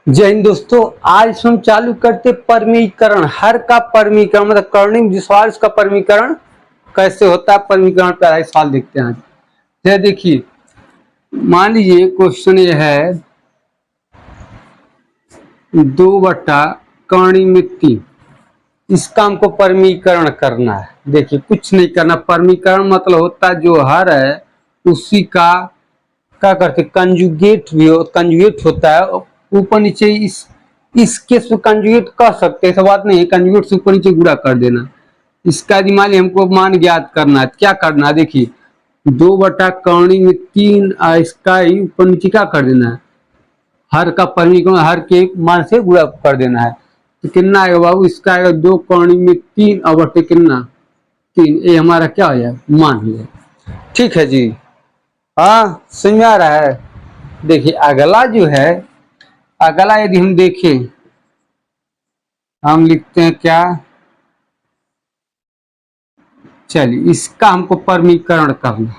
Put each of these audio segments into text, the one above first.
जय हिंद दोस्तों। आज हम चालू करते परमीकरण। हर का परमीकरण मतलब कर्णिक जिसवार का परमीकरण कैसे होता है। परमीकरण पर आधारित सवाल देखते हैं। जय देखिए, मान लीजिए क्वेश्चन ये है 2/कर्णी में 3। इसका हमको परमीकरण करना है। देखिए कुछ नहीं करना। परमीकरण मतलब होता है जो हर है उसी का क्या करते कंजुगेट भी हो, कंजुगेट होता है ऊपर नीचे। इस केस में कंजुगेट कर सकते हैं, ऐसा बात नहीं है। कंजुगेट से ऊपर नीचे गुणा कर देना। इसका दिमाग हमको मान ज्ञात करना है। क्या करना है देखिए, 2/कर्णी में 3 इसका ही ऊपर नीचे क्या कर देना है, हर का परमीकरण हर के मान से गुणा कर देना है। तो कितना आएगा बाबू, इसका आएगा 2/कर्णी में 3 और बटे कितना 3। ये हमारा क्या हो जाए मान हो जाए। ठीक है जी, हाँ समझ में आ रहा है। देखिए अगला जो है, अगला यदि हम देखें, हम लिखते हैं क्या, चलिए इसका हमको परमीकरण करना।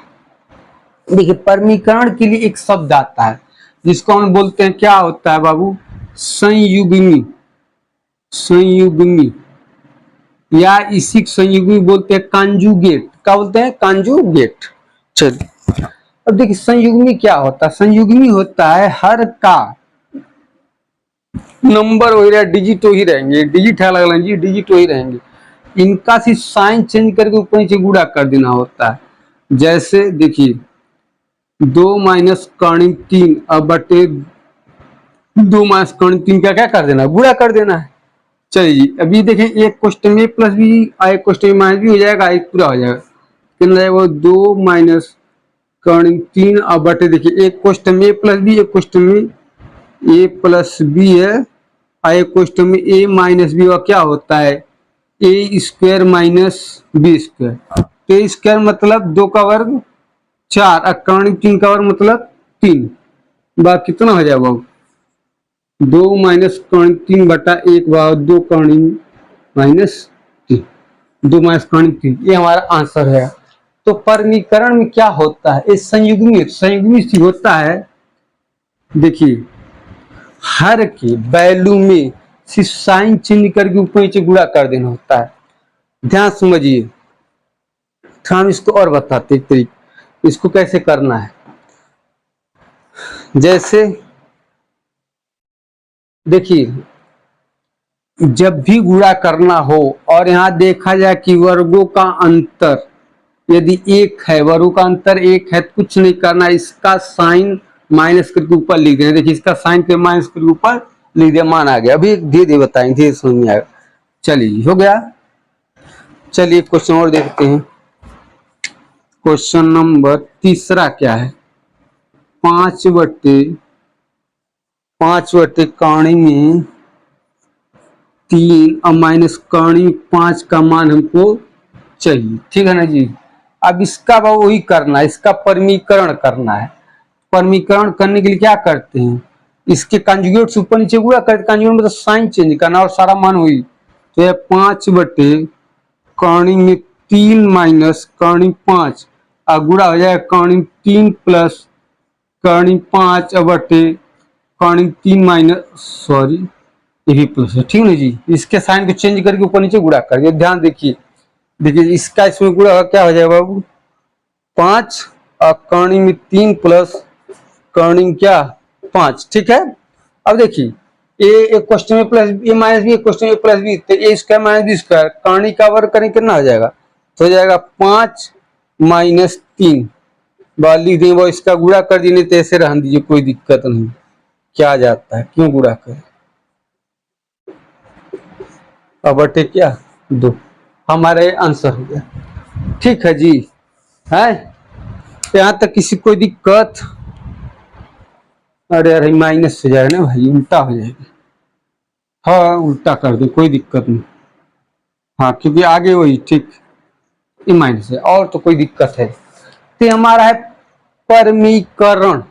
देखिए परमीकरण के लिए एक शब्द आता है जिसको हम बोलते हैं, क्या होता है बाबू, संयुग्मी। संयुग्मी या इसी संयुग्मी बोलते हैं कंजुगेट। क्या बोलते हैं, कंजुगेट। चलिए अब देखिए संयुग्मी क्या होता है। संयुग्मी होता है हर का नंबर वही रहे, डिजिट वही रहेंगे, डिजिट अलग अलग जी, डिजिट वही रहेंगे। इनका सिर्फ साइन चेंज करके ऊपर नीचे गुणा कर देना होता है। जैसे देखिए 2-कर्णी 3 अब बटे 2-कर्णी 3 का क्या कर देना, गुणा कर देना है। चलिए जी अभी देखें, एक क्वेश्चन में प्लस भी एक क्वेश्चन में माइनस भी हो जाएगा, एक पूरा हो जाएगा। कितना है वो 2-कर्णी 3 अब बटे, देखिए एक क्वेश्चन में प्लस बी, एक क्वेश्चन में ए प्लस बी है, एक क्वेश्चन में ए माइनस बी। और क्या होता है A square minus B square. तो ए स्क्वायर मतलब 2 का वर्ग 4 और कर्णी 3 का वर्ग मतलब 3। बात कितना हो जाएगा, 2-कर्णी 3 बटा 1 भाग 2 कर्णी माइनस 3, 2 - कर्णी 3। ये हमारा आंसर है। तो परमीकरण में क्या होता है, इस संयुग्मी संयुग्मी से होता है। देखिए हर के वैल्यू में सिर्फ साइन चिन्ह करके ऊपर नीचे गुणा कर देना होता है। ध्यान समझिए, हम इसको और बताते तरीके, इसको कैसे करना है। जैसे देखिए जब भी गुणा करना हो और यहाँ देखा जाए कि वर्गों का अंतर यदि 1 है, वर्गों का अंतर 1 है, तो कुछ नहीं करना, इसका साइन माइनस करके ऊपर लिख देना। देखिए इसका साइन के माइनस करके ऊपर लिख दिया, मान आ गया। अभी धीरे धीरे बताएंगे, धीरे समझ में आएगा। चलिए हो गया। चलिए क्वेश्चन और देखते हैं। क्वेश्चन नंबर तीसरा क्या है, 5/कर्णी में 3 और -कर्णी 5 का मान हमको चाहिए। ठीक है ना जी। अब इसका वही करना है, इसका परमीकरण करना है। परमीकरण करने के लिए क्या करते हैं, इसके कंजुगेट से ऊपर नीचे गुणा करते, कंजुगेट मतलब साइन चेंज करना और सारा मान हुई। तो यह 5/कर्णी में 3 -कर्णी 5 और गुणा हो जाएगा कर्णी 3 प्लस कर्णी 5 बटे कर्णी 3 माइनस, सॉरी ये भी प्लस है। ठीक है जी, इसके साइन को चेंज करके ऊपर नीचे गुणा कर दिया। ध्यान देखिए, देखिए इसका इसमें गुणा क्या हो जाएगा बाबू, 5 और कर्णी में 3 प्लस कर्णी क्या 5। ठीक है। अब देखिए एक क्वेश्चन में प्लस ए माइनस बी, एक क्वेश्चन में प्लस बी, तो A square minus B square कर्णी का वर्ग करें कितना हो जाएगा, तो हो जाएगा 5 - 3 लिख दें। वो इसका गुणा कर देने तो ऐसे रहने दीजिए, कोई दिक्कत नहीं। क्या जाता है, क्यों गुणा करें। अब बटे क्या 2, हमारे आंसर हो गया। ठीक है जी, है यहाँ तक किसी कोई दिक्कत। अरे अरे माइनस हो जाएगा ना भाई, उल्टा हो जाएगा। हाँ उल्टा कर दे, कोई दिक्कत नहीं। हाँ क्योंकि आगे वही, ठीक ये माइनस है और तो कोई दिक्कत है। तो हमारा है परमीकरण।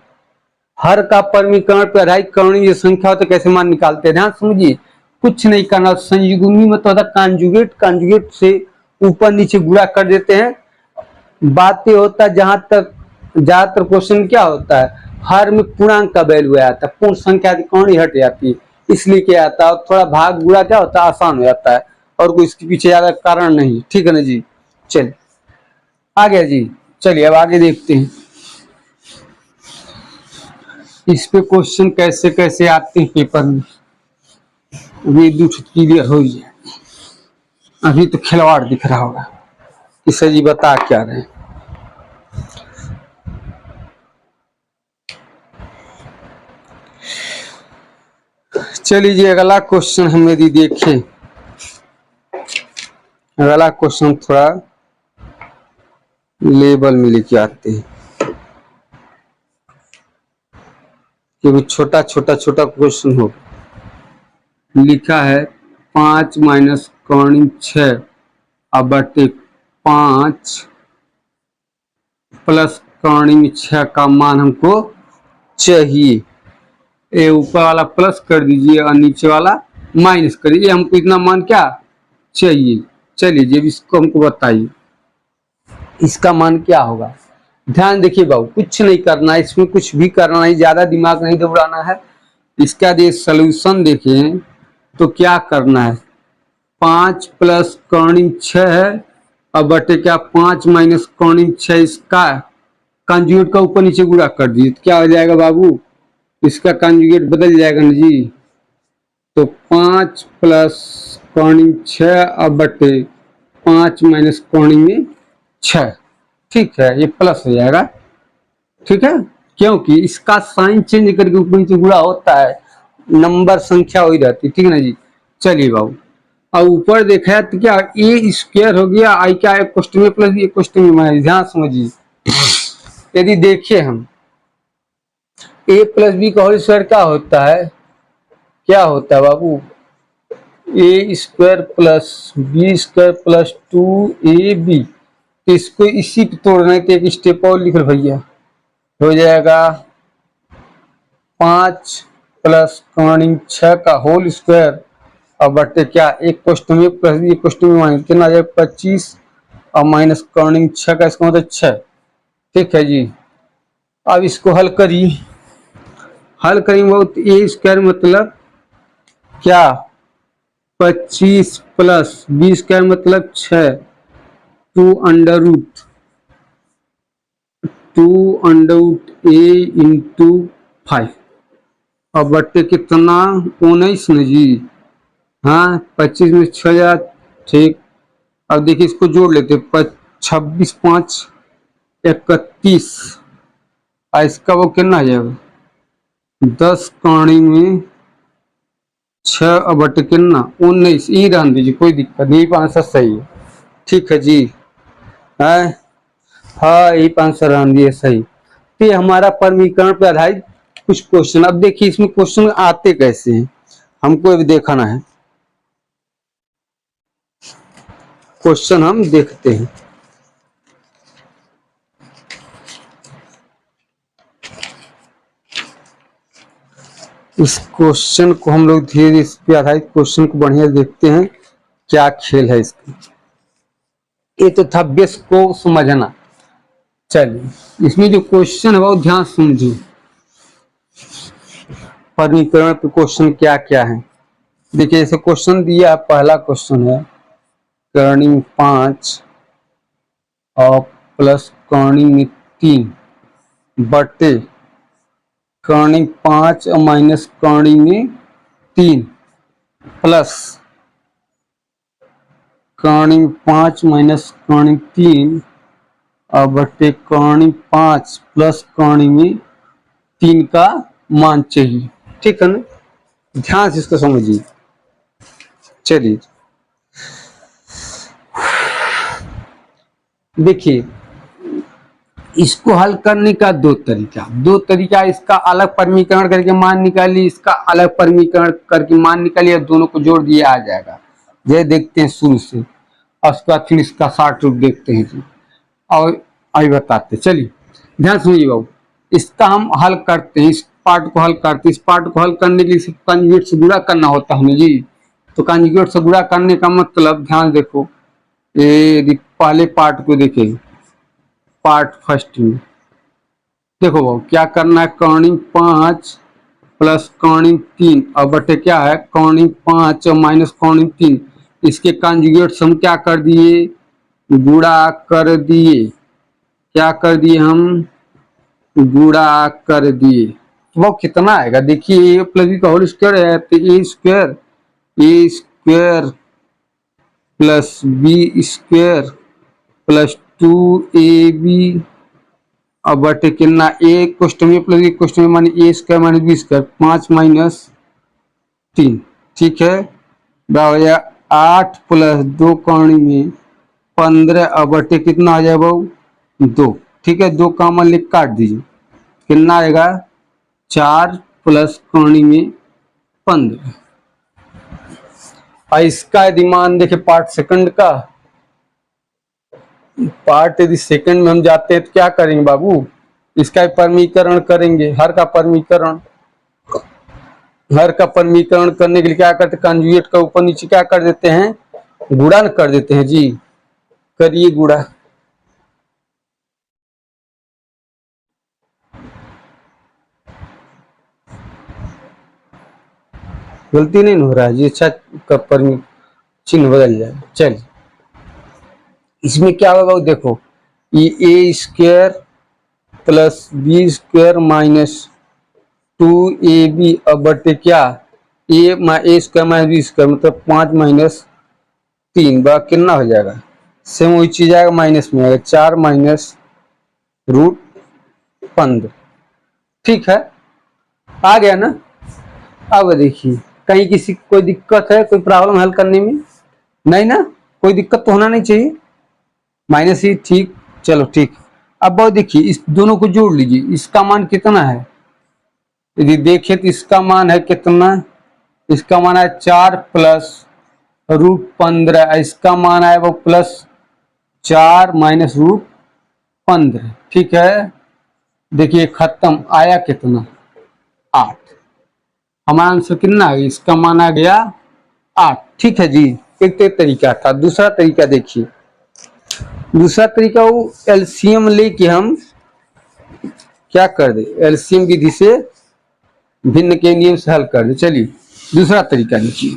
हर का परमीकरण पर आधारित कर्णीय संख्या हो तो कैसे मान निकालते हैं, ध्यान समझिए। कुछ नहीं करना, संयुग्मी मतलब होता कंजुगेट, कंजुगेट से ऊपर नीचे गुणा कर देते हैं। बातें होता है जहां तक ज्यादातर क्वेश्चन क्या होता है, हर में पूर्णांक का वैल्यू आता है, पूर्ण संख्या कौन हट जाती है, इसलिए क्या आता है, थोड़ा भाग गुणा क्या होता है आसान हो जाता है, और कोई इसके पीछे ज्यादा कारण नहीं। ठीक है ना जी। चलिए आ गया जी। चलिए अब आगे देखते हैं इस पे क्वेश्चन कैसे कैसे आते हैं पेपर में। अभी दूठ क्लियर हो जाए। अभी तो खिलवाड़ दिख रहा होगा कि सर जी बता क्या रहे हैं। चलिए जी अगला क्वेश्चन हम यदि देखें, अगला क्वेश्चन थोड़ा लेवल में लेके आते हैं क्योंकि छोटा छोटा छोटा क्वेश्चन हो। लिखा है 5 माइनस कॉर्निंग 6 अब बटे 5 प्लस कॉर्निंग 6 का मान हमको चाहिए। ये ऊपर वाला प्लस कर दीजिए और नीचे वाला माइनस कर दीजिए, हमको इतना मान क्या चाहिए। चलिए जब इसको हमको बताइए इसका मान क्या होगा। ध्यान देखिए बाबू, कुछ नहीं करना है इसमें, कुछ भी करना नहीं, ज्यादा दिमाग नहीं दौड़ाना है। इसका ये सोल्यूशन देखें तो क्या करना है, 5 प्लस कॉर्निंग 6 है अब बटे क्या 5 माइनस कॉर्निंग 6, इसका कंजुगेट का ऊपर नीचे गुणा कर दीजिए तो क्या हो जाएगा बाबू, इसका कंजुगेट बदल जाएगा ना जी। तो 5 प्लस कॉर्निंग 6 अब बटे 5 माइनस कॉर्निंग में 6, ठीक है ये प्लस हो जाएगा। ठीक है, क्योंकि इसका साइन चेंज करके ऊपर नीचे गुणा होता है, नंबर संख्या वही रहती है। ठीक है ना जी। चलिए बाबू अब ऊपर देखा है तो क्या ए स्क्वायर हो गया, आई क्या एक क्वेश्चन में प्लस बी एक क्वेश्चन में माइनस। ध्यान समझिए, यदि देखिए हम ए प्लस बी का होल स्क्वायर क्या होता है, क्या होता है बाबू, A square plus B square plus 2ab। तो इसको इसी पे तोड़ना है तो एक स्टेप और लिख लो भैया, हो जाएगा 5 प्लस कॉर्निंग 6 का होल स्क्वायर और बटे क्या एक क्वेश्चन में प्लस बी एक क्वेश्चन में माइनस, कितना आ जाएगा 25 और माइनस कॉर्निंग 6 का इसका मतलब 6। ठीक है जी। अब इसको हल करिए, हल करेंगे बहुत, ए स्क्वायर मतलब क्या 25 प्लस बी स्क्वायर मतलब 6, 2 अंडर रूट ए इंटू 5 और बट्टे कितना 19 न जी। हाँ 25 में 6 हजार, ठीक। अब देखिए इसको जोड़ लेते 26 5 31 और इसका वो कितना आ जाएगा 10 कौड़ी में 6 और बटे कितना 19, ई रहने दीजिए कोई दिक्कत नहीं, आंसर सही है। ठीक है जी है, हाँ यही आंसर रहने दिए सही। तो ये हमारा परमीकरण पर आधारित कुछ क्वेश्चन। अब देखिए इसमें क्वेश्चन आते कैसे हैं हमको अभी देखना है, क्वेश्चन हम देखते हैं। इस क्वेश्चन को हम लोग धीरे धीरे इस पे आधारित क्वेश्चन को बढ़िया देखते हैं क्या खेल है इसका। ये तो था बेस को समझना। चलिए इसमें जो क्वेश्चन है वो ध्यान समझिए, परमीकरण पे क्वेश्चन क्या क्या है। देखिए जैसे क्वेश्चन दिया, पहला क्वेश्चन है कर्निंग 5 और प्लस कर्निंग 3 बटे कर्निंग 5 और minus Corning 3 plus Corning 5 minus Corning 3 और बटे कर्निंग 5 प्लस कर्निंग 3 का मान चाहिए। ठीक है ना, ध्यान से इसको समझिए। चलिए देखिए इसको हल करने का दो तरीका, इसका अलग परमीकरण करके मान निकालिए, इसका अलग परमीकरण करके मान निकालिए, दोनों को जोड़ दिए आ जाएगा। ये देखते हैं शुरू से और उसके बाद फिर इसका शॉर्ट रूप देखते हैं जी और अभी बताते। चलिए ध्यान सुनिए बाबू, इसका हम हल करते हैं, इस पार्ट को हल करते हैं। इस पार्ट को हल करने के लिए कंजुगेट से गुणा करना होता है हमें जी। तो कंजुगेट से गुणा करने का मतलब ध्यान देखो, ये पहले पार्ट को देखें, पार्ट फर्स्ट में देखो वो क्या करना है, कर्णिक 5 प्लस कर्णिक 3 और बटे क्या है कर्णिक 5 और माइनस कर्णिक 3, इसके कॉन्जुगेट्स हम क्या कर दिए, गुणा कर दिए। क्या कर दिए हम, गुणा कर दिए। तो वो कितना आएगा देखिए, ए प्लस बी का होल स्क्वायर है तो A square plus B square plus 2ab और बटे कितना, ए क्वेश्चन में प्लस बी क्वेश्चन में माने A square minus B square 5 minus 3, ठीक है। भैया 8 प्लस 2 कौड़ी में 15 और बटे कितना आ जाए भाऊ 2, ठीक है। 2 कॉमन लिख काट दीजिए, कितना आएगा 4 प्लस कौड़ी में 15। और इसका यदि मान देखे पार्ट सेकंड का, पार्ट यदि सेकंड में हम जाते हैं तो क्या करेंगे बाबू, इसका परमीकरण करेंगे। हर का परमीकरण, हर का परमीकरण करने के लिए क्या करते हैं, कंजुगेट का ऊपर नीचे क्या कर देते हैं, गुणा कर देते हैं जी। करिए गुणा, गलती नहीं हो रहा है जी, अच्छा का चिन्ह बदल जाए। चलिए इसमें क्या होगा देखो, ये A square plus B square minus 2ab अब बटे क्या A square minus B square मतलब 5 माइनस 3 बा कितना हो जाएगा, सेम वही चीज आएगा, माइनस में आएगा 4 माइनस रूट 15, ठीक है। आ गया ना। अब देखिए कहीं किसी कोई दिक्कत है, कोई प्रॉब्लम हल करने में, नहीं ना, कोई दिक्कत तो होना नहीं चाहिए, माइनस ही ठीक, चलो ठीक। अब बहुत देखिए इस दोनों को जोड़ लीजिए, इसका मान कितना है यदि देखें तो इसका मान है कितना, इसका मान है 4 प्लस रूट 15, इसका मान है वो प्लस 4 माइनस रूट 15, ठीक है। देखिए खत्म, आया कितना 8, हमारा आंसर कितना है, इसका मान आ गया 8, ठीक है जी। एक तो तरीका था। दूसरा तरीका देखिए, दूसरा तरीका वो एलसीएम लेके हम क्या कर दे, एलसीएम विधि से भिन्न के नियम से हल कर दे। चलिए दूसरा तरीका देखिए,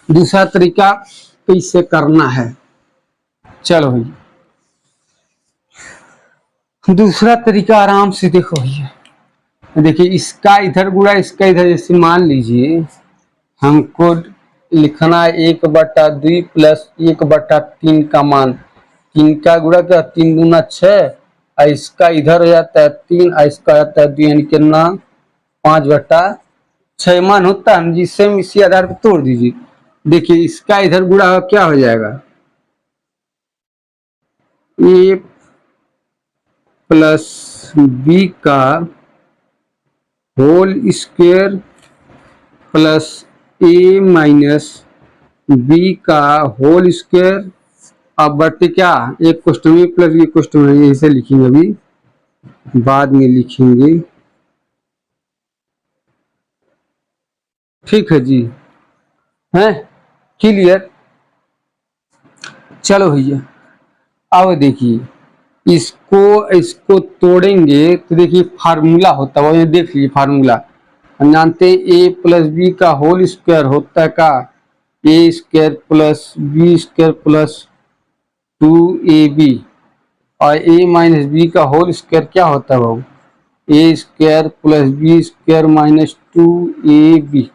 दूसरा तरीका कैसे करना है, चलो भैया दूसरा तरीका आराम से देखो भैया। देखिए इसका इधर गुणा इसका इधर, जैसे मान लीजिए हमको लिखना है 1/2 प्लस 1/3 का मान, 3 का गुणा क्या 3 दूना 6, और इसका इधर हो जाता है 3 और इसका हो जाता है 2, यानी कितना 5/6 मान होता है, जिससे इसी आधार पर तोड़ दीजिए। देखिए इसका इधर गुणा क्या हो जाएगा, ए प्लस बी का whole square plus A minus B का होल स्क्वायर, अब बटे क्या एक क्वेश्चन में प्लस बी क्वेश्चन में, यही से लिखेंगे, अभी बाद में लिखेंगे, ठीक है जी, है क्लियर। चलो भैया अब देखिए इसको तोड़ेंगे तो देखिए फार्मूला होता है, वो देख लीजिए फार्मूला, हम जानते हैं ए प्लस बी का होल स्क्वायर होता है का A square plus B square plus 2ab, और ए माइनस बी का होल स्क्वायर क्या होता है भाऊ, A square plus B square minus 2ab,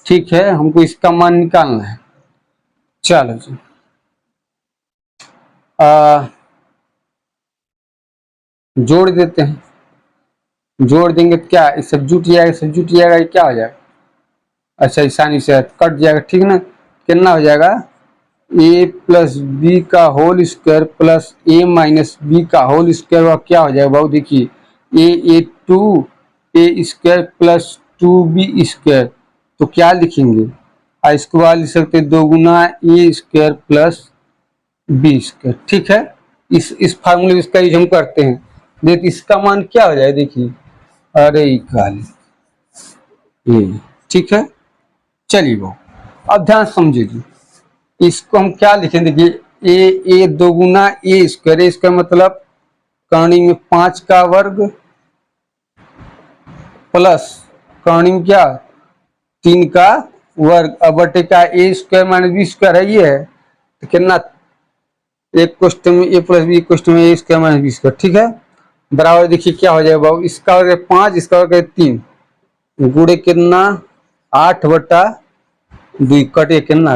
ठीक है। हमको इसका मान निकालना है। चलो जी जोड़ देते हैं, जोड़ देंगे तो क्या सब जुट जाएगा, सब जुट जाएगा, क्या हो जाएगा, अच्छा आसानी से कट जाएगा, ठीक ना। कितना हो जाएगा ए प्लस बी का whole square plus A minus B का होल स्क्वायर, और क्या हो जाएगा भाव देखिए ए 2 ए स्क्वायर प्लस 2b स्क्वायर, तो क्या लिखेंगे, इसको बाद लिख सकते 2 गुना ए स्क्वायर प्लस बी स्क्वायर, ठीक है। इस फार्मूले इसका यूज हम करते हैं। देखिए इसका मान क्या हो जाए देखिए, अरे ये ठीक है। चलिए वो अब ध्यान समझिए, इसको हम क्या लिखें देखिए ए 2 गुना ए स्क्वायर मतलब कर्णी में 5 का वर्ग प्लस कर्णी में क्या 3 का वर्ग अब बटे का A square minus B square है ये है तो कितना एक क्वेश्चन में ए प्लस बी क्वेश्चन में ए स्क्वायर माइनस बी स्क्वायर ठीक है बराबर देखिए क्या हो जाएगा बाबू इसका वर्ग 5 इसका वर्ग 3 गुणे कितना 8/2 कटे कितना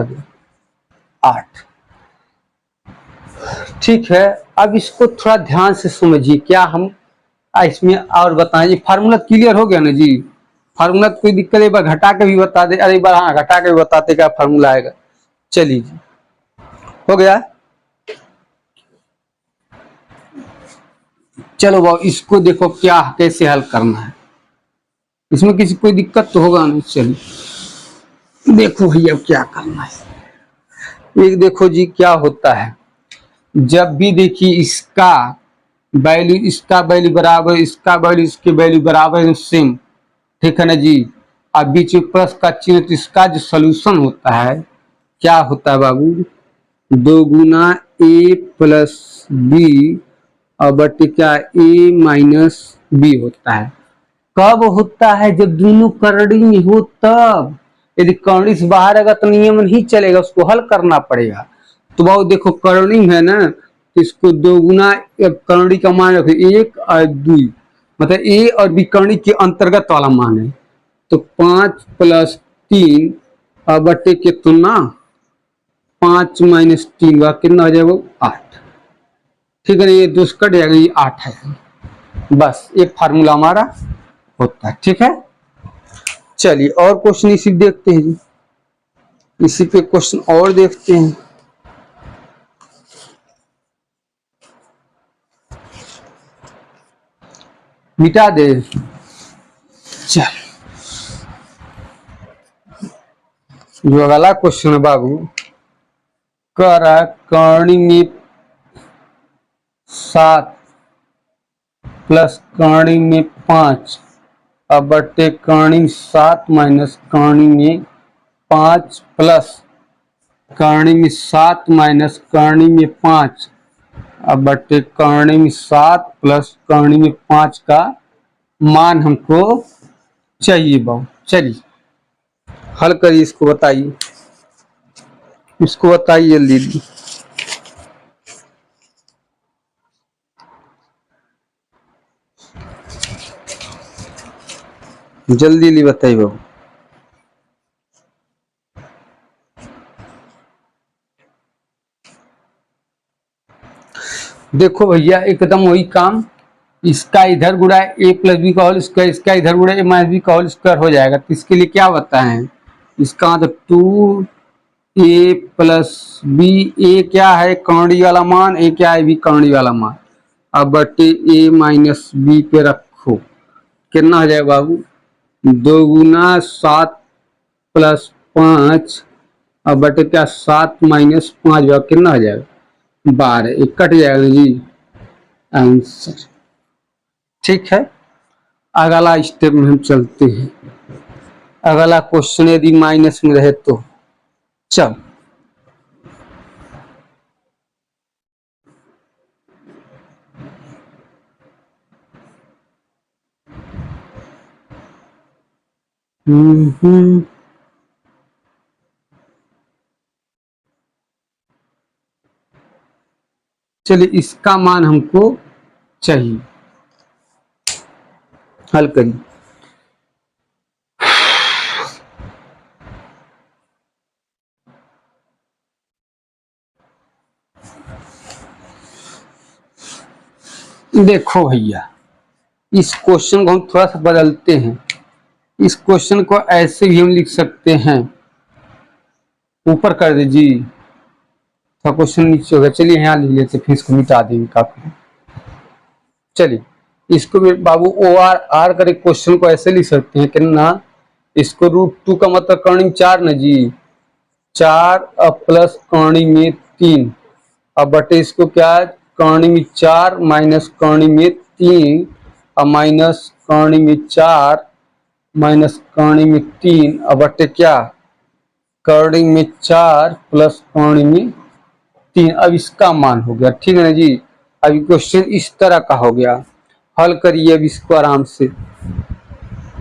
8 ठीक है। अब इसको थोड़ा ध्यान से समझिए क्या हम इसमें और बताएं फार्मूला क्लियर हो गया ना जी फार्मूला कोई दिक्कत एक बार घटा के भी बता दे अरे एक बार हाँ घटा के भी बताते क्या फार्मूला आएगा चलिए जी हो गया चलो बाबू इसको देखो क्या कैसे हल करना है इसमें किसी कोई दिक्कत तो होगा नहीं चलिए देखो भैया क्या करना है एक देखो जी क्या होता है जब भी देखिए इसका वैल्यू बराबर इसका वैल्यू इसके वैल्यू बराबर सेम ठीक है ना जी अब बीच में प्लस का चिन्ह तो इसका जो सोल्यूशन होता है क्या होता है बाबू 2 गुना ए प्लस बी और बटे क्या ए माइनस बी होता है कब होता है जब दोनों करड़ी में हो तब यदि करड़ी से बाहर आएगा तो नियम नहीं चलेगा उसको हल करना पड़ेगा तो बाबू देखो करड़ी है ना इसको 2 गुना करड़ी का मान रखो 1 और 2 मतलब ए और बी करड़ी के अंतर्गत वाला मान है तो 5 + 3 और बटे कितना 5 - 3 का कितना हो जाएगा 8 ठीक है ना ये 2 कट जाएगा ये 8 है बस एक फार्मूला हमारा होता है ठीक है चलिए और क्वेश्चन इसी देखते हैं जी इसी पे क्वेश्चन और देखते हैं मिटा दे चल जो अगला क्वेश्चन है बाबू करा कर्णी में 7 प्लस कर्णी में 5 अब बटे कर्णी 7 माइनस कर्णी में 5 प्लस कर्णी में 7 माइनस कर्णी में 5 अब बटे कर्णी में 7 प्लस कर्णी में 5 का मान हमको चाहिए बाबू चलिए हल करिए इसको बताइए जल्दी जल्दी बताइए बाबू देखो भैया एकदम वही काम इसका इधर गुणा ए प्लस बी का होल स्क्वायर इसका इधर गुणा ए माइनस बी का होल स्क्वायर हो जाएगा तो इसके लिए क्या बताएं इसका मतलब 2a प्लस बी ए क्या है कर्णी वाला मान ए क्या है बी कर्णी वाला मान अब बटे ए माइनस बी पे रखो कितना हो जाएगा बाबू 2 गुना 7 + 5 अब बटे क्या 7 - 5 कितना हो जाएगा 12 एक कट जाएगा जी आंसर ठीक है अगला स्टेप में हम चलते हैं अगला क्वेश्चन यदि माइनस में रहे तो चल चलिए इसका मान हमको चाहिए हल करिए देखो भैया इस क्वेश्चन को हम थोड़ा सा बदलते हैं इस क्वेश्चन को ऐसे भी हम लिख सकते हैं ऊपर कर दीजिए तो क्वेश्चन नीचे होगा चलिए यहाँ लिख लेते फिर इसको मिटा देंगे काफी चलिए इसको भी बाबू OR करे क्वेश्चन को ऐसे लिख सकते हैं कितना इसको √2 का मतलब कर्णी में 4 न जी 4 प्लस कर्णी में 3 अब बटे इसको क्या है कर्णी में 4 माइनस कर्णी में 3 और माइनस कर्णी में 4 माइनस कर्णी में 3 अब बटे क्या कर्णी में 4 प्लस कर्णी में 3 अब इसका मान हो गया ठीक है ना जी अभी क्वेश्चन इस तरह का हो गया, हल करिए अब इसको आराम से।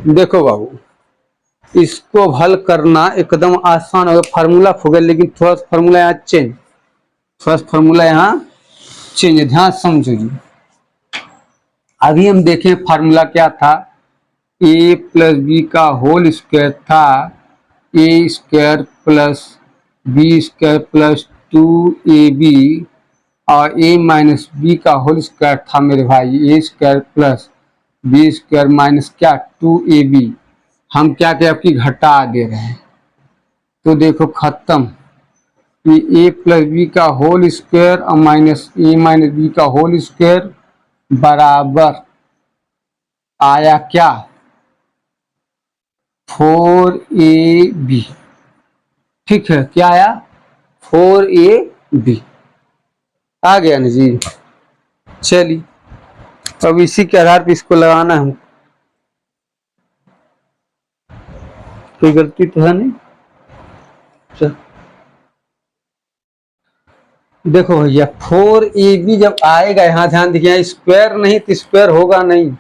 देखो बाबू, इसको हल करना एकदम आसान होगा, फार्मूला हो गया, लेकिन थोड़ा सा फार्मूला यहाँ चेंज, थोड़ा सा फार्मूला यहाँ चेंज, ध्यान समझो जी। अभी हम देखें फार्मूला क्या था, ए प्लस बी का होल स्क्वायर था, A square plus B square plus 2ab, और ए माइनस बी का होल स्क्वायर था मेरे भाई, A square plus B square minus क्या 2ab। हम क्या क्या आपकी घटा दे रहे हैं, तो देखो खत्म, ये ए प्लस बी का होल स्क्वायर और माइनस ए माइनस बी का होल स्क्वायर बराबर आया क्या 4ab। ठीक है, क्या आया 4ab आ गया ना जी। चलिए अब इसी के आधार पर इसको लगाना है, कोई गलती तो है नहीं। चल देखो भैया 4ab जब आएगा, यहाँ ध्यान देखिए, स्क्वायर नहीं तो स्क्वायर होगा नहीं,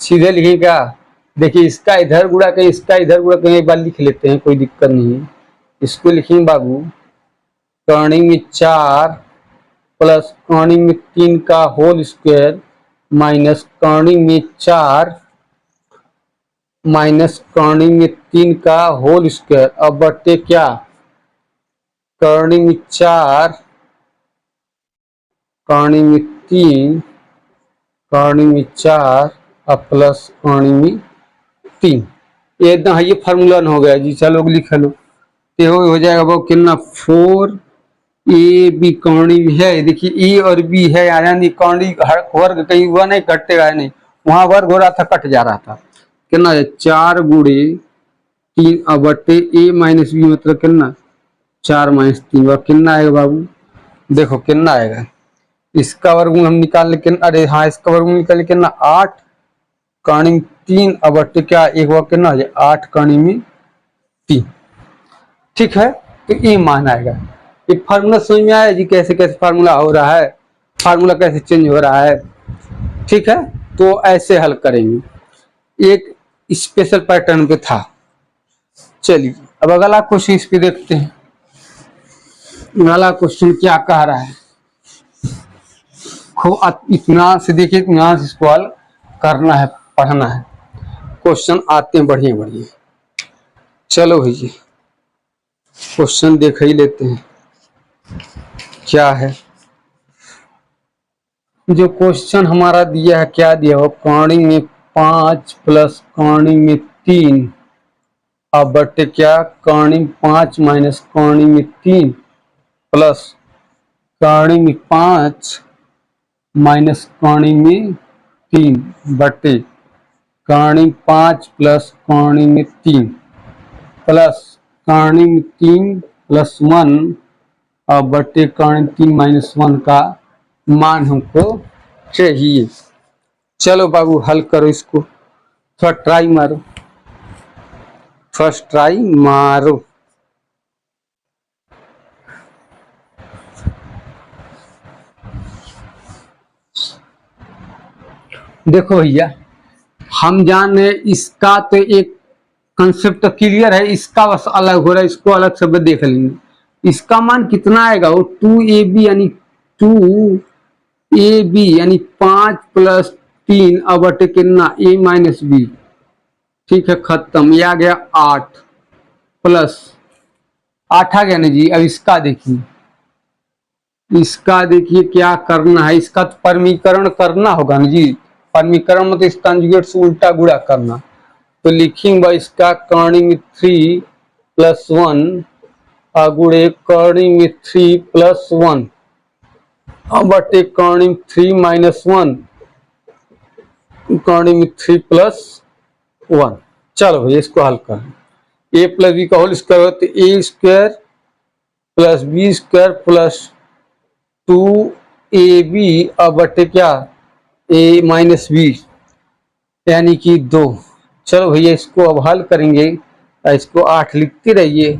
सीधे लिखेगा। देखिए इसका इधर गुणा कहीं, इसका इधर गुणा कहीं, एक बार लिख लेते हैं, कोई दिक्कत नहीं है। इसको लिखेंगे बाबू, कॉर्निंग में 4 प्लस कॉर्निंग में 3 का होल स्क्वायर माइनस कॉर्निंग में 4 माइनस कॉर्निंग में 3 का होल स्क्वायर, अब बटे क्या कॉर्निंग में 4 कॉर्निंग में 3 कॉर्निंग में 4 और प्लस कॉर्निंग में 3। एकदम ये फार्मूला हो गया जी। चलो लिख लो, तो हो जाएगा वो कितना 4ab कॉर्निंग है, देखिए ए और बी है, यानी कॉर्निंग वर्ग कहीं हुआ नहीं, कटेगा नहीं, वहां वर्ग हो रहा था कट जा रहा था, कितना है 4 गुणे 3 अब बटे ए माइनस बी, मतलब कितना 4 माइनस 3, और कितना आएगा बाबू, देखो कितना आएगा, इसका वर्गमूल हम निकाल लेकिन, अरे हाँ इसका वर्गमूल निकाल लेकिन 8 कॉर्निंग 3 अब बटे क्या एक बार कितना हो जाए 8 कॉर्निंग में 3। ठीक है, तो ये मान आएगा। ये फार्मूला समझ में आया जी, कैसे कैसे फार्मूला हो रहा है, फार्मूला कैसे चेंज हो रहा है। ठीक है, तो ऐसे हल करेंगे, एक स्पेशल पैटर्न पे था। चलिए अब अगला क्वेश्चन इस पे देखते हैं, अगला क्वेश्चन क्या कह रहा है, खूब इत्मीनान से देखिए, इत्मीनान से इसको हल करना है, पढ़ना है, क्वेश्चन आते हैं बढ़िया बढ़िया। चलो भैया क्वेश्चन देख ही लेते हैं क्या है। जो क्वेश्चन हमारा दिया है, क्या दिया हो, कॉर्निंग में 5 प्लस कॉर्निंग में 3 अब बटे क्या कॉर्निंग 5 माइनस कॉर्निंग में 3 प्लस कॉर्निंग में 5 माइनस कॉर्निंग में 3 बटे कॉर्निंग 5 प्लस कॉर्निंग में 3 प्लस कॉर्निंग में 3 प्लस 1 और बटे कॉर्निंग 3 माइनस 1 का मान हमको चाहिए। चलो बाबू हल करो इसको, थोड़ा ट्राई मारो, फर्स्ट ट्राई मारो। देखो भैया हम जान रहे इसका तो एक कंसेप्ट तो क्लियर है, इसका बस अलग हो रहा है, इसको अलग से देख लेंगे। इसका मान कितना आएगा, वो 2ab यानी 2ab यानी 5 प्लस 3 अब बटे कितना a माइनस बी। ठीक है, खत्म, ये आ गया 8 प्लस 8 आ गया ना जी। अब इसका देखिए, इसका देखिए क्या करना है, इसका तो परमीकरण करना होगा ना जी, परमीकरण मतलब इस कंजुगेट से उल्टा गुणा करना। तो लिखेंगे इसका कॉर्निंग में 3 प्लस 1 गुणे कॉर्निंग में 3 प्लस 1 बटे कॉर्निंग 3 माइनस 1 कॉर्निंग में 3 प्लस 1। चलो भैया इसको हल करें, ए प्लस बी का होल स्क्वायर हो तो A square plus B square plus 2ab अब बटे क्या ए माइनस बी यानी कि 2। चलो भैया इसको अब हल करेंगे, इसको 8 लिखते रहिए,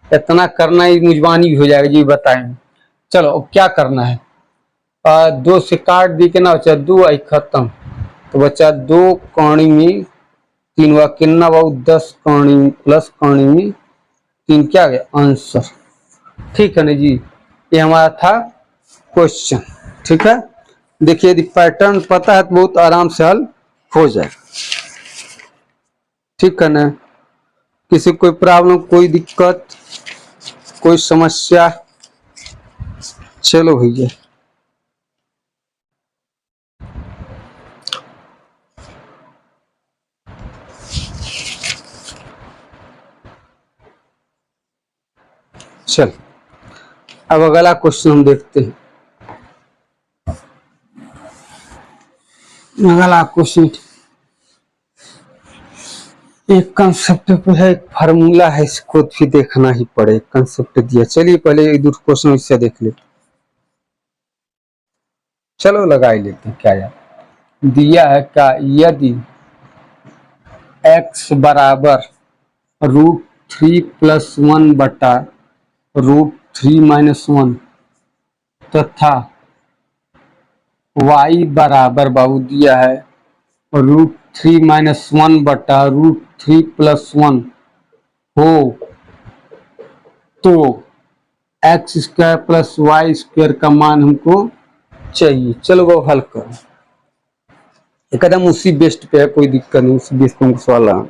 इतना करना ही मुजबानी हो जाएगा जी, बताएं। चलो अब क्या करना है, दो से काट दी के ना बचा दो आई खत्म, तो बचा दो कौड़ी में तीन वा कितना बाबू 10 कौड़ी प्लस कौड़ी में तीन, क्या गया आंसर। ठीक है ना जी, ये हमारा था क्वेश्चन। ठीक है, देखिए यदि पैटर्न पता है तो बहुत आराम से हल हो जाए। ठीक है ना, किसी कोई प्रॉब्लम, कोई दिक्कत, कोई समस्या? चलो भैया, चल अब अगला क्वेश्चन हम देखते हैं। अगला क्वेश्चन एक कंसेप्ट पे है, एक फार्मूला है, इसको भी देखना ही पड़े। कंसेप्ट दिया, चलिए पहले एक दूसरा क्वेश्चन इससे देख लेते। चलो लगा ही लेते हैं, क्या यार दिया है क्या, यदि x बराबर √3+1 बटा √3-1 तथा y बराबर बाबू दिया है √3-1 बटा √3+1 हो तो x² प्लस y² का मान हमको चाहिए। चलो वो हल करो, एकदम उसी बेस्ट पे है, कोई दिक्कत नहीं, उसी बेस्ट पे हमको सवाल रहा।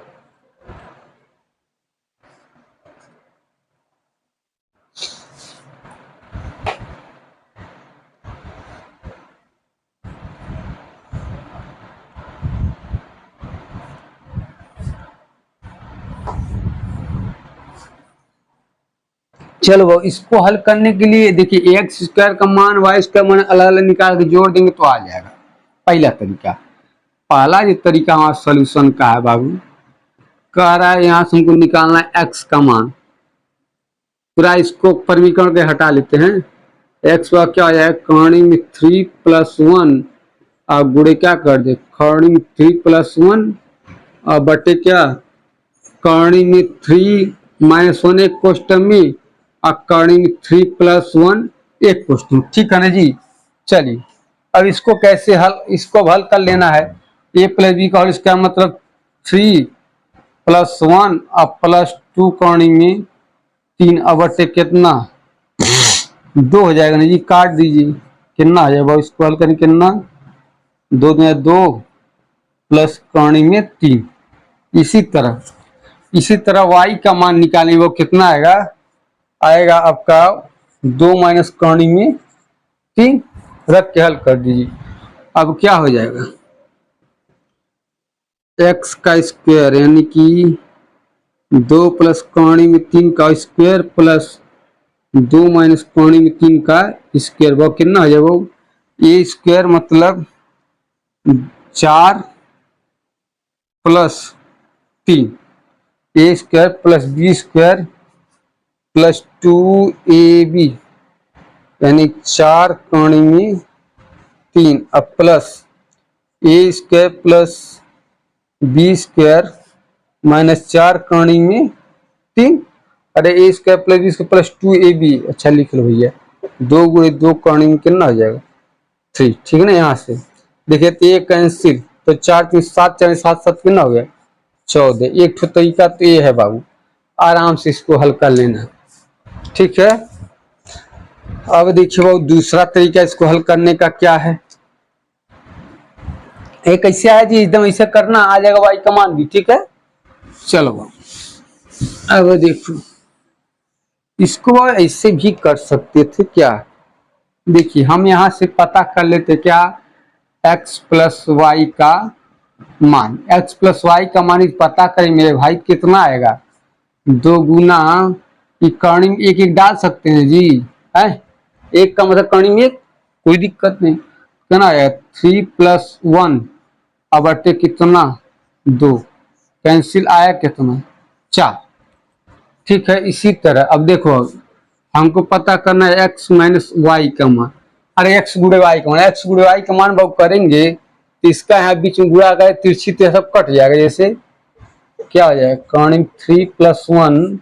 चलो वो इसको हल करने के लिए देखिए x² का मान y² मान अलग अलग निकाल के जोड़ देंगे तो आ जाएगा। पहला तरीका, पहला जो तरीका हमारा सोल्यूशन का है बाबू, कह रहा है यहाँ से हमको निकालना है x का मान, पूरा इसको परिमीकरण के हटा लेते हैं। x का क्या हो जाएगा, कौड़ी में 3+1 और गुणे क्या कर दे, कौड़ी में 3+1 और बटे क्या कौड़ी में 3-1 एक क्वेश्चन में और कौड़ी में 3+1 एक क्वेश्चन। ठीक है ना जी, चलिए अब इसको कैसे हल, इसको हल कर लेना है। a + b का होल इसका मतलब 3+1 और +2 कौड़ी में 3 और बटे कितना 2 हो जाएगा ना जी, काट दीजिए कितना आ जाएगा इसको हल करें, कितना 2 में 2 प्लस कौड़ी में 3। इसी तरह y का मान निकालेंगे, वो कितना आएगा आपका 2 माइनस कौड़ी में 3, रख के हल कर दीजिए। अब क्या हो जाएगा, x का स्क्वायर यानी कि 2 प्लस कौड़ी में 3 का स्क्वायर प्लस 2 माइनस कौड़ी में 3 का स्क्वायर, वो कितना हो जाएगा, a स्क्वायर मतलब 4 plus 3 a square plus b square plus 2ab यानी 4 कौड़ी में 3 अब plus a square plus b square minus 4 कौड़ी में 3, अरे a square plus b square plus 2ab, अच्छा लिख लो भैया, 2 गुणे 2 कौड़ी में कितना हो जाएगा 3। ठीक है ना, यहाँ से देखिए तो ये कैंसिल, तो 4 3 7 4 7 7 कितना हो गया 14। एक ठो तरीका तो ये है बाबू, आराम से इसको हल कर लेना। ठीक है, अब देखिए बाबू दूसरा तरीका इसको हल करने का क्या है, एक कैसे आया जी, एकदम ऐसे करना आ जाएगा y का मान भी। ठीक है, चलो अब देखो इसको ऐसे भी कर सकते थे क्या, देखिए हम यहाँ से पता कर लेते क्या, x प्लस वाई का मान, x प्लस वाई का मान पता करें मेरे भाई कितना आएगा, 2 गुना कौड़ी में एक एक डाल सकते हैं जी, है एक का मतलब कौड़ी में एक, कोई दिक्कत नहीं, कितना आएगा 3+1 अब बटे कितना 2, कैंसिल आया कितना 4। ठीक है, इसी तरह अब देखो हमको पता करना है x माइनस वाई का मान, अरे x गुणे वाई का मान, x गुणे वाई का मान बाबू करेंगे तो इसका यहाँ बीच में गुणा करें तिरछी तो सब कट जाएगा, जैसे क्या हो जाएगा कौड़ी 3+1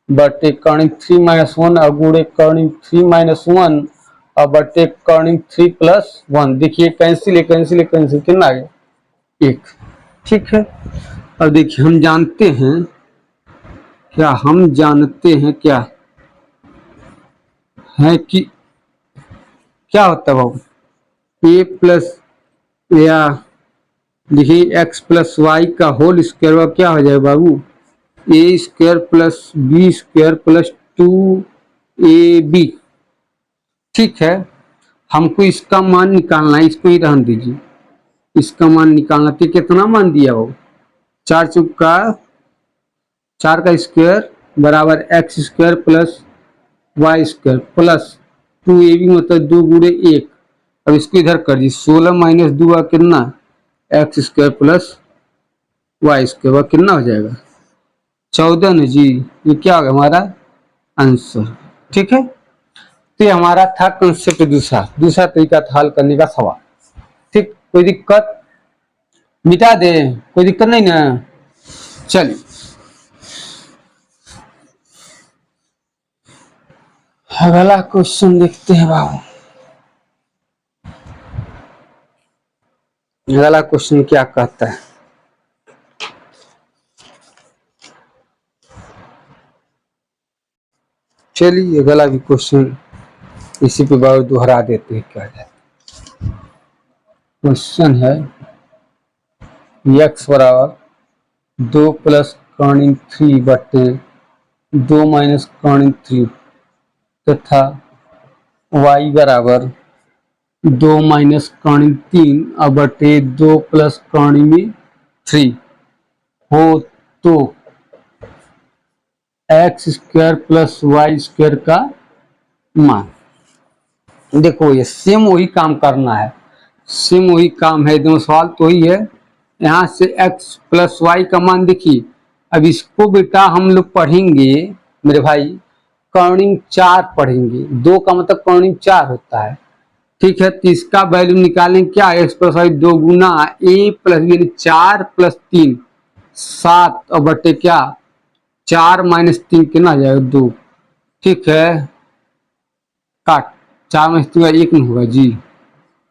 बटे कौड़ी 3-1 और गुणे कौड़ी 3-1 अब बटे कॉर्निंग 3+1, देखिए कैंसिल कितना आ गया 1। ठीक है, अब देखिए हम जानते हैं क्या है कि क्या होता है बाबू, ए प्लस या देखिए एक्स प्लस वाई का होल स्क्वायर क्या हो जाएगा बाबू, A square plus B square plus 2ab। ठीक है, हमको इसका मान निकालना है, इसको ही रहने दीजिए, इसका मान निकालना। तो कितना मान दिया हो, 4 का स्क्वायर बराबर x square plus y square plus 2ab मतलब 2 गुणे 1। अब इसको इधर कर दी, 16 माइनस 2 का कितना, x square plus y square कितना हो जाएगा 14 न जी। ये क्या होगा हमारा आंसर। ठीक है, तो ये हमारा था कंसेप्ट दूसरा तरीका था हल करने का सवाल। ठीक, कोई दिक्कत, मिटा दे, कोई दिक्कत नहीं ना। चलिए अगला क्वेश्चन देखते हैं बाबू। अगला क्वेश्चन क्या कहता है, चलिए अगला भी क्वेश्चन इसी पे बाबू दोहरा देते हैं। क्या है क्वेश्चन है, x बराबर 2 प्लस कॉर्निंग 3 बटे 2 माइनस कॉर्निंग 3 तथा y बराबर 2 माइनस कॉर्निंग 3 अब बटे 2 प्लस कॉर्निंग 3 हो तो x square plus y square का मान। देखो ये सेम वही काम करना है, सेम वही काम है, एकदम सवाल तो ही है। यहाँ से x प्लस वाई का मान देखिए, अब इसको बेटा हम लोग पढ़ेंगे मेरे भाई कॉर्निंग 4 पढ़ेंगे, 2 का मतलब कॉर्निंग 4 होता है। ठीक है, तो इसका वैल्यू निकालें क्या, एक्स प्लस वाई 2 गुना ए प्लस बी 4 प्लस 3 7 और बटे क्या 4 माइनस 3 कितना आ जाएगा 2। ठीक है, काट 4 माइनस 3 1 नहीं होगा जी,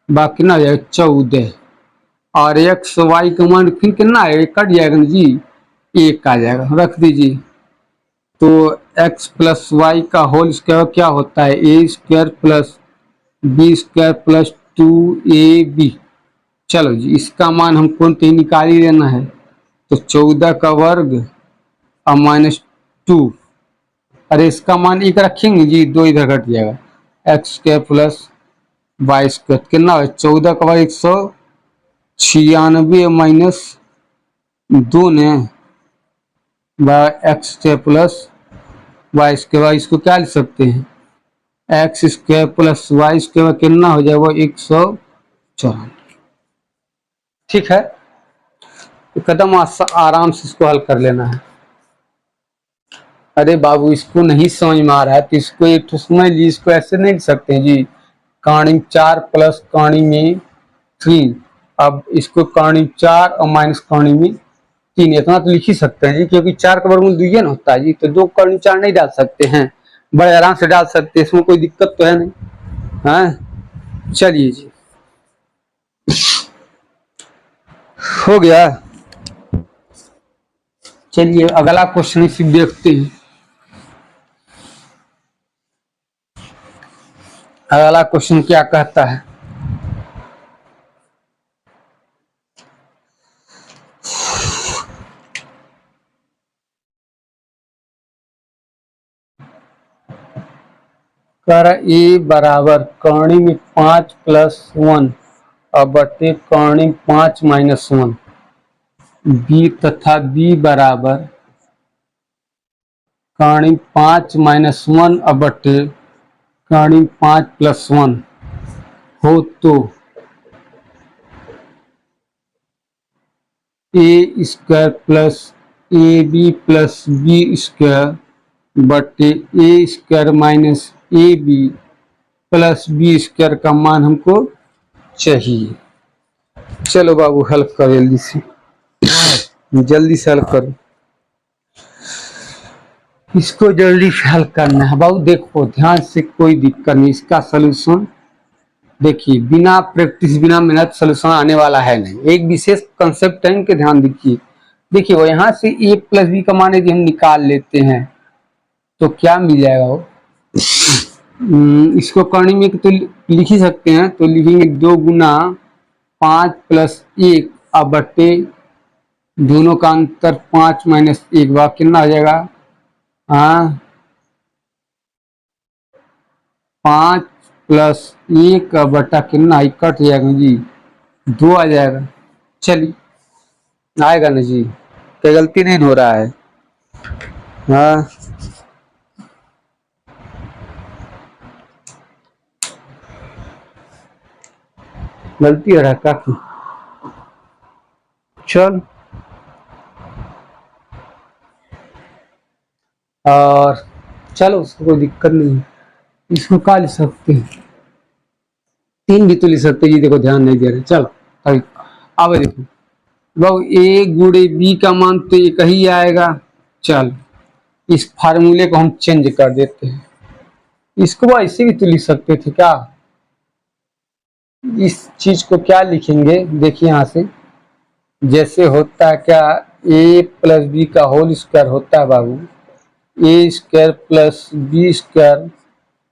बाकी कितना आ जाएगा 14 और एक्स वाई का मान फिर कितना आएगा, कट जाएगा ना जी, 1 आ जाएगा, रख दीजिए। तो एक्स प्लस वाई का होल स्क्वायर क्या होता है, A square plus B square plus 2ab। चलो जी इसका मान हमको तो निकाल ही लेना है, तो 14 का वर्ग और माइनस 2, अरे इसका मान 1 रखेंगे जी, 2 इधर घट जाएगा, x square plus y square कितना है 14 का वर्ग 196 माइनस 2 ने x square plus y square, इसको क्या लिख सकते हैं x square plus y square कितना हो जाएगा 194। ठीक है, तो कदम आराम से इसको हल कर लेना है। अरे बाबू इसको नहीं समझ में आ रहा है तो इसको एक तो समझ लीजिए, इसको ऐसे नहीं लिख सकते हैं जी, कॉर्निंग 4 प्लस कॉर्निंग 3, अब इसको कॉर्निंग 4 और माइनस कॉर्निंग 3 इतना तो लिख ही सकते हैं जी, क्योंकि 4 का वर्गमूल 2 न होता है जी, तो 2 कॉर्निंग 4 नहीं डाल सकते हैं, बड़े आराम से डाल सकते हैं, इसमें कोई दिक्कत तो है नहीं। हाँ चलिए जी हो गया। चलिए अगला क्वेश्चन इसी देखते हैं। अगला क्वेश्चन क्या कहता है, कर ए बराबर कॉर्निंग 5 प्लस 1 और बटे कॉर्निंग 5 माइनस 1, बी तथा बी बराबर कॉर्निंग 5 माइनस 1 और बटे कॉर्निंग 5 प्लस 1 हो तो A square plus A B plus B square बटे A square minus A B plus B square का मान हमको चाहिए। चलो बाबू हल कर जल्दी से हल करो, इसको जल्दी से हल करना है बाबू। देखो ध्यान से, कोई दिक्कत नहीं, इसका सलूशन देखिए बिना प्रैक्टिस बिना मेहनत सोल्यूशन आने वाला है नहीं। एक विशेष कंसेप्ट है, इनके ध्यान दीजिए। देखिए वो यहाँ से a प्लस बी का मान यदि हम निकाल लेते हैं तो क्या मिल जाएगा वो। इसको करने में तो लिख ही सकते हैं, तो लिखेंगे 2 गुना 5 प्लस 1 अब बट्टे दोनों का अंतर 5 माइनस 1 बार कितना आ जाएगा। हाँ 5 प्लस 1 का बट्टा कितना कट जाएगा जी, 2 आ जाएगा। चलिए आएगा ना जी, क्या गलती नहीं हो रहा है। हाँ गलती हो रहा है काफी। चल और चलो उसको कोई दिक्कत नहीं, इसको का लिख सकते हैं, 3 भी तो लिख सकते जी। देखो ध्यान नहीं दे रहे, चलो अभी अब देखो बहु a गुणे b का मान तो एक ही आएगा। चल इस फार्मूले को हम चेंज कर देते हैं, इसको ऐसे भी तो लिख सकते थे क्या। इस चीज को क्या लिखेंगे, देखिए यहाँ से जैसे होता है क्या, a प्लस बी का होल स्क्वायर होता है बाबू, A square plus B square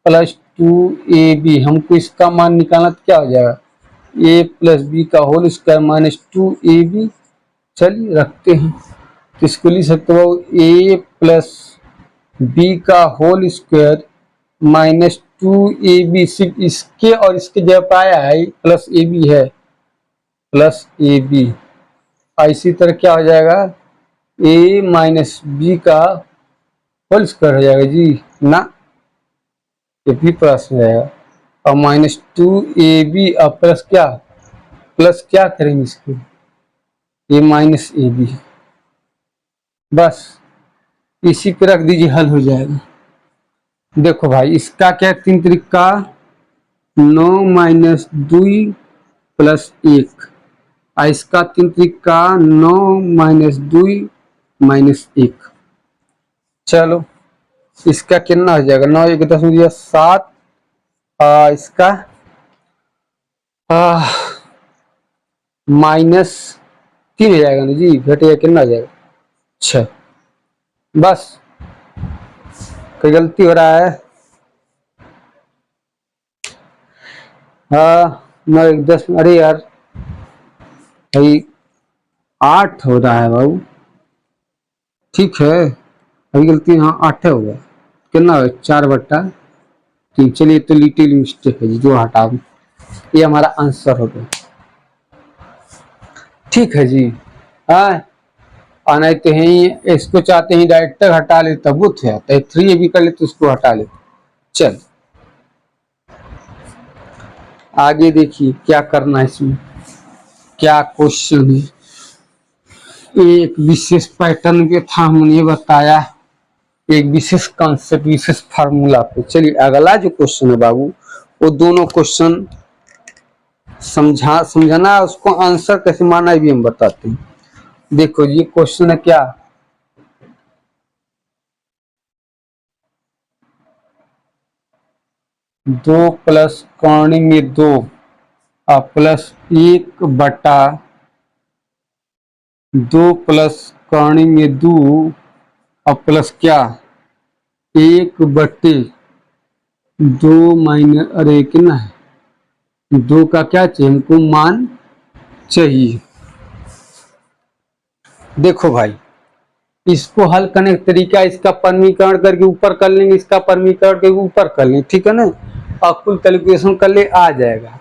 plus 2ab। हमको इसका मान निकालना तो क्या हो जाएगा, a प्लस बी का होल स्क्वायर माइनस 2ab। चलिए रखते हैं, तो इसको लिख सकते हो a प्लस बी का होल स्क्वायर माइनस 2ab। सिर्फ इसके और इसके जगह पाया है प्लस ab है, प्लस ab। इसी तरह क्या हो जाएगा, a माइनस बी का होल स्क्वायर हो जाएगा जी ना, ये भी प्लस हो जाएगा और माइनस 2ab और प्लस क्या करेंगे इसको, ये माइनस ab। बस इसी पे रख दीजिए, हल हो जाएगा। देखो भाई इसका क्या 3 तरीका, 9 माइनस 2 प्लस 1, और इसका 3 तरीका 9 माइनस 2 माइनस 1। चलो इसका कितना हो जाएगा, 9 1 10 दिया 7, इसका माइनस 3 हो जाएगा ना जी, घटेगा कितना हो जाएगा 6। बस कोई गलती हो रहा है, 9 1 10, अरे यार भाई 8 हो रहा है बाबू, ठीक है अभी गलती, हाँ 8 हो गया, कितना 4/3। चलिए तो लिटिल मिस्टेक है जी, जो हटा दूं, ये हमारा आंसर हो गया। ठीक है जी। हाँ और नहीं तो है इसको चाहते हैं डायरेक्ट तक हटा ले तब वो थे, 3 भी कर ले तो उसको हटा ले। चल आगे देखिए क्या करना है, इसमें क्या क्वेश्चन है। एक विशेष पैटर्न पे था, हमने बताया एक विशेष कॉन्सेप्ट विशेष फार्मूला पे। चलिए अगला जो क्वेश्चन है बाबू, वो दोनों क्वेश्चन समझाना, उसको आंसर कैसे मारना है भी हम बताते हैं। देखो ये क्वेश्चन है क्या, दो प्लस कॉर्निंग में 2 और प्लस 1/2 प्लस कॉर्निंग में 2 और प्लस क्या 1/2 माइनस, अरे कितना है 2 का क्या चाहिए हमको मान चाहिए। देखो भाई इसको हल करने का तरीका, इसका परमीकरण करके ऊपर कर लेंगे, इसका परमीकरण करके ऊपर कर लेंगे, ठीक है ना, और कुल कैलकुलेशन कर ले आ जाएगा।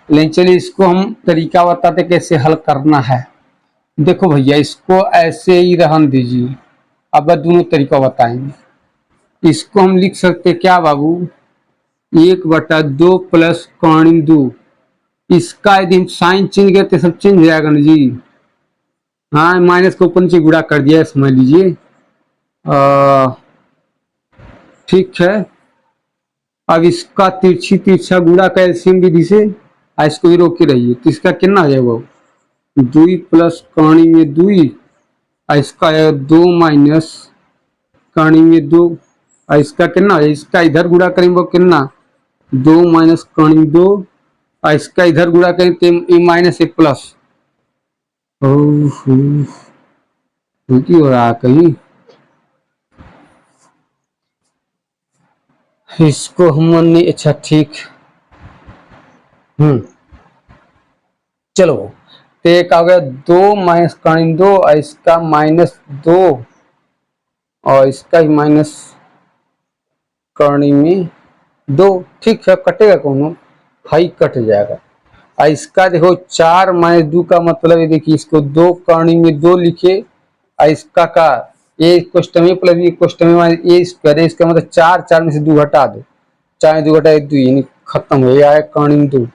लेकिन चलिए इसको हम तरीका बताते कैसे हल करना है। देखो भैया इसको ऐसे ही रहने दीजिए, अब दोनों तरीका बताएंगे। इसको हम लिख सकते क्या बाबू, 1/2 प्लस कॉर्निंग 2, इसका यदि हम साइन चेंज करते सब चेंज हो जाएगा ना जी। हाँ माइनस को ऊपर नीचे गुणा कर दिया समझ लीजिए, ठीक है। अब इसका तिरछी तिरछा गुणा का एलसीएम विधि से इसको भी रोके रहिए, तो इसका कितना आ जाएगा 2 प्लस कॉर्निंग में 2, इसका है 2 माइनस कॉर्निंग में 2, इसका कितना है, इसका इधर गुणा करेंगे वो कितना 2 माइनस कॉर्निंग 2 और इसका इधर गुणा करें तो ए माइनस ए प्लस। हो रहा कहीं, इसको हमने अच्छा ठीक। चलो तो एक आ गया 2 - 2 और इसका -2 और इसका ही माइनस करनी में 2। ठीक है, कटेगा कौन, हाई कट जाएगा। और इसका देखो 4 - 2 का मतलब है, देखिए इसको 2 करनी में 2 लिखे और इसका का ए क्वेश्चन में प्लस बी क्वेश्चन में ए स्क्वायर है, इसका मतलब 4 में से 2 हटा दो, 4 में 2 घटाए 2, यानी खत्म हो गया है करनी में 2।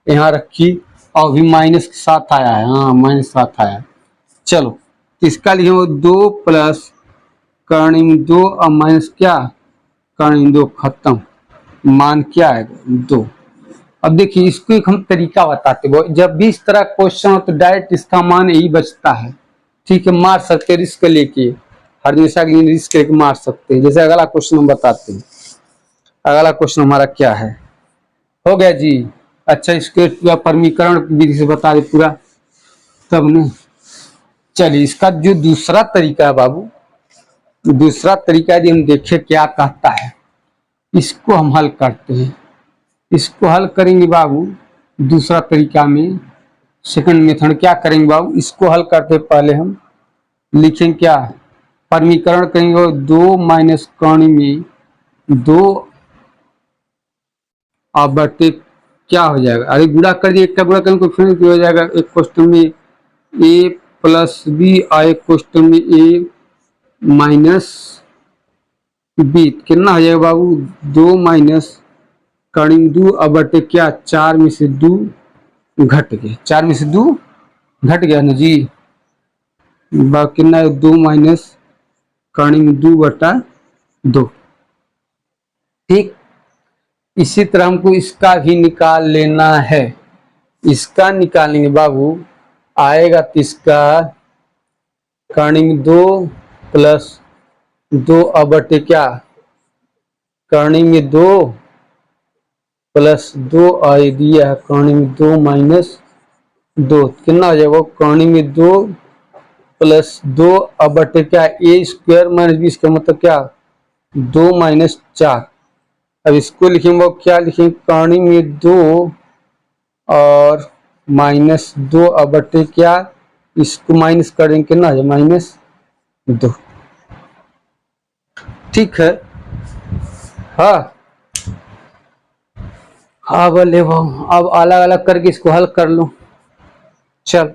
यहाँ रखी और भी माइनस के साथ आया है, हाँ -7 आया। चलो तो इसका लिखे 2 प्लस करनी में 2 और माइनस क्या करनी में 2, खत्म। मान क्या है 2। अब देखिए इसको एक हम तरीका बताते हैं, जब भी इस तरह क्वेश्चन हो तो डायरेक्ट इसका मान यही बचता है। ठीक है, मार सकते हैं रिस्क लेके, हमेशा के लिए रिस्क लेके मार सकते हैं। जैसे अगला क्वेश्चन हम बताते हैं। अगला क्वेश्चन हमारा क्या है, हो गया जी। अच्छा, इसके परमीकरण विधि से बता दे पूरा तब न। चलिए इसका जो दूसरा तरीका है बाबू, दूसरा तरीका यदि हम देखें क्या कहता है, इसको हम हल करते हैं। इसको हल करेंगे बाबू दूसरा तरीका में, सेकंड मेथड क्या करेंगे बाबू, इसको हल करते पहले हम लिखेंगे क्या, परमीकरण करेंगे 2 माइनस कर्ण में 2 और बटे क्या हो जाएगा, अरे गुणा कर दिए, एक का गुणा करेंगे फिर हो जाएगा, एक क्वेश्चन में ए प्लस बी और एक क्वेश्चन में ए माइनस बी। कितना हो जाएगा बाबू 2 माइनस कर्ण 2 और बटे क्या 4 में से 2 घट गया, 4 में से 2 घट गया ना जी। कितना 2 माइनस कर्ण में 2 बटा 2। ठीक, इसी तरह हमको इसका भी निकाल लेना है। इसका निकालेंगे बाबू, आएगा तो इसका कर्ण में 2 प्लस 2 और बटे क्या कर्ण में 2 प्लस 2 और दिया है कर्ण में 2 माइनस 2। कितना हो जाएगा कर्ण में 2 प्लस 2 और बटे क्या ए स्क्वायर माइनस बी, इसका मतलब क्या 2 माइनस 4। अब इसको लिखेंगे क्या लिखेंगे कर्ण में 2 और माइनस 2 और बटे क्या, इसको माइनस कर देंगे कितना है -2। ठीक है, हाँ बोले वो अब अलग अलग करके इसको हल कर लो। चल,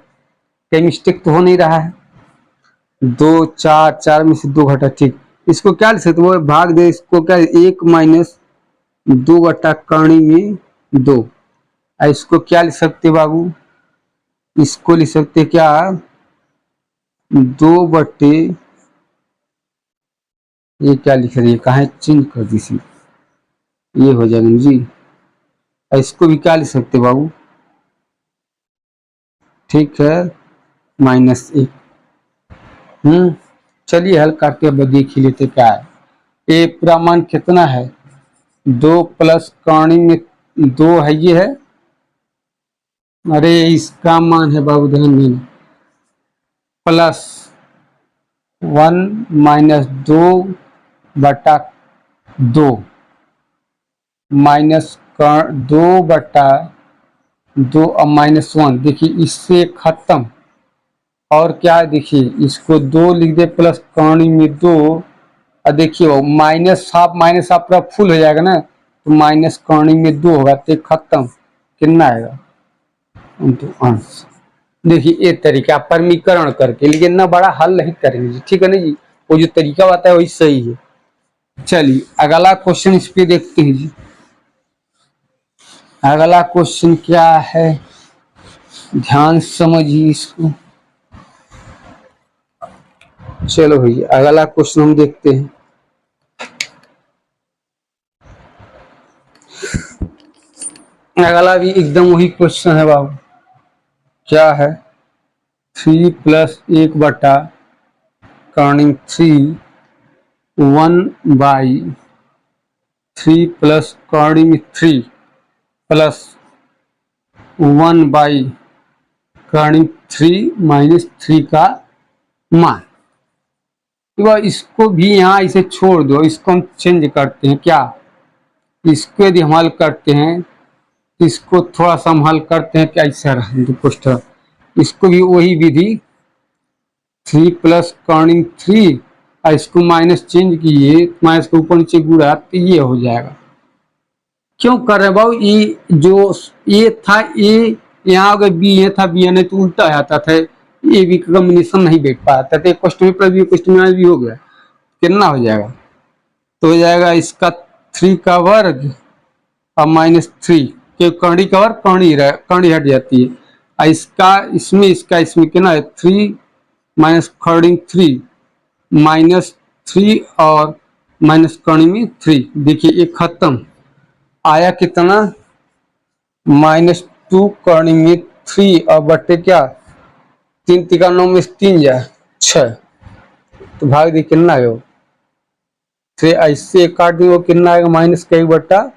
कहीं मिस्टेक तो हो नहीं रहा है। 2 4 में से 2 घटा, ठीक। इसको क्या लिख सकते वो भाग दे, इसको क्या 1 माइनस 2 बटा कर्ण में 2। इसको क्या लिख सकते बाबू, इसको लिख सकते क्या 2 बटे, ये क्या लिख रही है कहा चिन्ह कर दी सी, ये हो जाएगा जी। इसको भी क्या लिख सकते बाबू, ठीक है -1। चलिए हल करके अब देख ही लेते क्या है। ए पूरा मान कितना है 2 प्लस कर्ण में 2 है, ये है, अरे इसका मान है बाबू ध्यान देना प्लस 1 माइनस 2 बटा 2 माइनस 2 बटा 2 और -1। देखिए इससे खत्म, और क्या है देखिए इसको 2 लिख दे प्लस कर्ण में 2 और देखिए वो माइनस हाफ पूरा फुल हो जाएगा ना, तो माइनस कर्ण में 2 होगा तो खत्म, कितना आएगा अंश। देखिए ये तरीका परमीकरण करके, लेकिन ना बड़ा हल नहीं करेंगे, ठीक है ना जी, वो जो तरीका बताया वही सही है। चलिए अगला क्वेश्चन इस पे देखते हैं जी। अगला क्वेश्चन क्या है, ध्यान समझिए इसको। चलो भैया अगला क्वेश्चन हम देखते हैं। अगला भी एकदम वही क्वेश्चन है बाबू, क्या है 3 प्लस 1 बटा कर्ण 3 1/3 प्लस कर्ण में 3 प्लस 1/3 का मान। तो इसको भी यहाँ इसे छोड़ दो, इसको हम चेंज करते हैं क्या, इसको यदि हम हल करते हैं, इसको थोड़ा सा हम हल करते हैं क्या, ऐसा इसको भी वही विधि 3 प्लस कर्निंग 3 और इसको माइनस चेंज किए, माइनस के ऊपर नीचे गुणा, तो ये हो जाएगा। क्यों कर रहे हैं बाबू, ये जो ए था ए यहाँ अगर बी ए था बी नहीं तो उल्टा आता था, ए बी का कॉम्बिनेशन नहीं बैठ पाता था, क्वेश्चन में प्लस बी क्वेश्चन में भी हो गया, कितना हो जाएगा, तो हो जाएगा इसका 3 का वर्ग और -3 के कड़ी का वर्ग, कड़ी हट जाती है, और इसका इसमें कितना है 3 माइनस कर्निंग 3 -3 और माइनस कर्निंग में 3, देखिए ये खत्म आया कितना -2 कर्निंग में 3 और बट्टे क्या 3 3 9 में 3 जा 6, तो भाग दे कितना है वो, फिर ऐसे काट देंगे कितना आएगा -1/,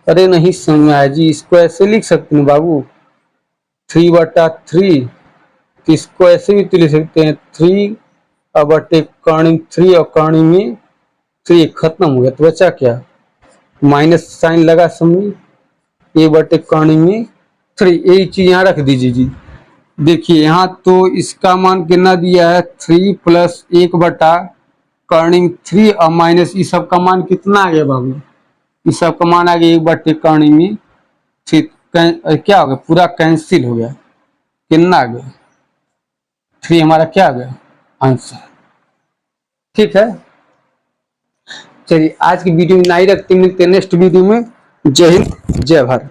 अरे नहीं समझ में आया जी, इसको ऐसे लिख सकते हैं बाबू 3/3, तो इसको ऐसे भी तो लिख सकते हैं 3 और बट्टे कर्निंग 3 और कर्निंग में 3, खत्म हो गया, तो बचा क्या माइनस साइन लगा समझ, ए बटे कर्निंग में 3, यही चीज यहाँ रख दीजिए जी। देखिए यहाँ तो इसका मान कितना दिया है 3 प्लस 1 कर्निंग 3 और माइनस इस सब का मान कितना आ गया बाबू, इस सब का मान आ गया 1 कर्निंग में 3, क्या हो गया पूरा कैंसिल हो गया, कितना आ गया 3 हमारा क्या आ गया आंसर। ठीक है, चलिए आज की वीडियो में नहीं रखते, मिलते हैं नेक्स्ट वीडियो में। जय हिंद जय भारत।